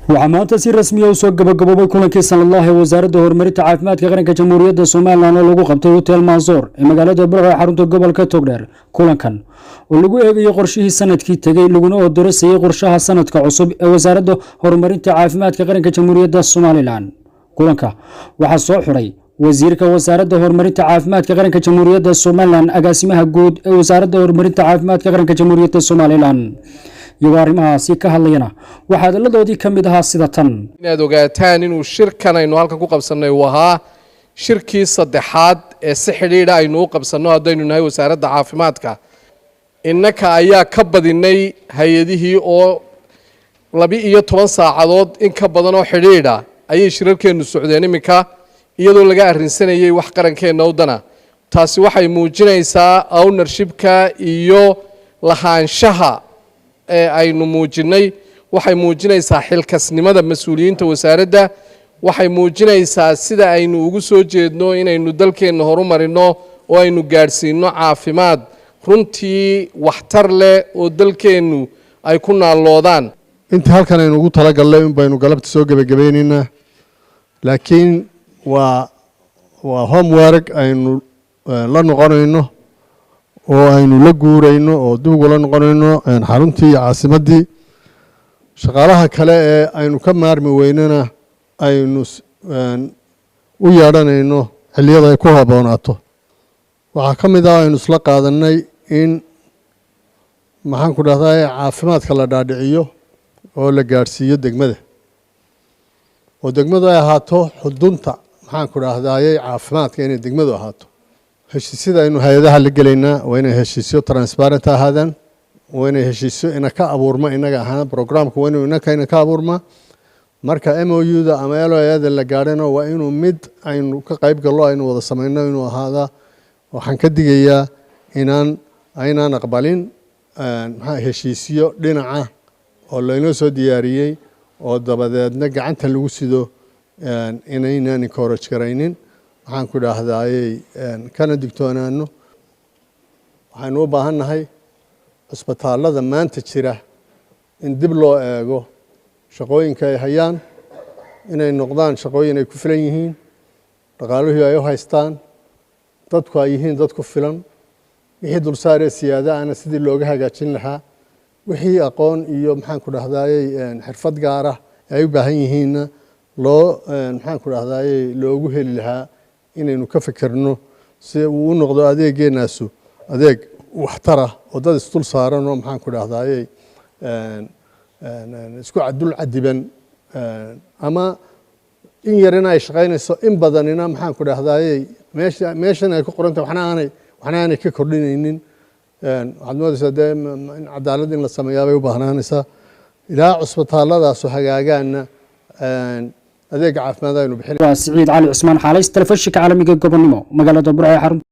وعمانتا سي رسمية وسوق gaba-gabeeyey kulankii sanadlaha ee Wasaarada Horumarinta Caafimaadka Qaranka Jamhuuriyadda Somaliland oo lagu qabtay Hotel Mansour ee magaalada Burco ee xarunta gobolka Togdheer. Kulankan oo lagu eegayo qorshihii sanadkii tagay laguna oo doorasayay qorshaha sanadka cusub ee Wasaarada Horumarinta Caafimaadka Qaranka Jamhuuriyadda Somaliland. Kulanka waxa soo xiray wasiirka Wasaarada Horumarinta Caafimaadka Qaranka Jamhuuriyadda Somaliland agaasimaha guud ee Wasaarada Horumarinta Caafimaadka Qaranka Jamhuuriyadda Somaliland. iyagoo arrimahaasi ka hadlayna waxaa hadaladoodii ka mid ahaa sida tan inaad ogaataan inuu shirkan aynu halkan ku qabsanay uu ahaa shirkii saddexaad ee si xidhiidha aynu u qabsanno haddaynu nahay wasaaradda caafimaadka innaka ayaa ka badinay hay-adihii oo 12 saacadood in ka badan oo xidhiidha ayay shirarkeennu socdeen iminka iyadoo laga arrinsanayay wax qarankeenna wadana taasi waxay muujinaysaa ownershipka iyo lahaanshaha aynu muujinay waxay muujinaysaa xilkasnimada mas'uuliyiinta wasaaradda waxay muujinaysaa sida aynu ugu soo jeedno inaynu dalkeenna horumarino oo aynu gaarsiino caafimaad runtii waxtar leh oo dalkeennu ay ku naaloodaan inta halkan aynu ugu talagalnay in baynu galabta soo gabagabeynayna laakiin waa homework aynu la noqonayno oo aynu la guurayno oo dib ugu la noqonayno xaruntii iyo caasimaddii shaqaalaha kale ee aynu ka maarmi weynana aynu u yeedhanayno xilliyada ay ku haboonaato waxaa ka mid ah aynu isla qaadanay in maxaan ku dhahdaa caafimaadka la dhaadhiciyo oo la gaadhsiiyo degmada oo degmadu ay ahaato xudunta maxaan ku dhahdaaye caafimaadka inay degmadu ahaato heshiisyada aynu hay-adaha la gelaynaa waa inay heshiisyo transparent ahaadaan waa inay heshiisyo ina ka abuurma inaga ahaan programka waa inuu ina ka abuurma marka MOU-da ama LOA-da la gaadhana waa inuu mid aynu ka qayb gallo aynu wada samayno inuu ahaada waxaan ka digayaa aynaan aqbalin heshiisyo dhinaca oo laynoo soo diyaariyey oo dabadeedna gacanta lagu sido inaynaan encourage garaynin waxaan ku dhaahdaayey kana digtoonaano waxaynu u baahan nahay cisbitaallada maanta jira in dib loo eego shaqooyinka ay hayaan inay noqdaan shaqooyin ay ku filan yihiin dhaqaaluhii ay u haystaan dadku ay yihiin dad ku filan wixii dulsaaree siyaada ana sidii looga hagaajin lahaa wixii aqoon iyo maxaan ku dhaahdaayey xirfad gaar ah ay u baahan yihiinna maxaan ku dhaahdaayey loogu heli lahaa inaynu ka fikirno si uu u noqdo adeegeenaasu adeeg waxtara oo dad isdul saaran oo maxaan ku dhahdaaye isku dul cadiban ama in yarina ay shaqaynayso in badanina maxaan ku dhahdaaye meeshan ay ku qoranta waxna aanay ka kordhinaynin waxaad moodaysaa dee in cadaalad in la sameeyaa bay u baahnaanaysaa ilaa cusbitaalladaasoo hagaagaana adeeg caafimaad aynu bixin waa Siciid Cali Cusmaan xaalaysta telefishinka caalamiga gobonimo magaalada Burco ee xarunta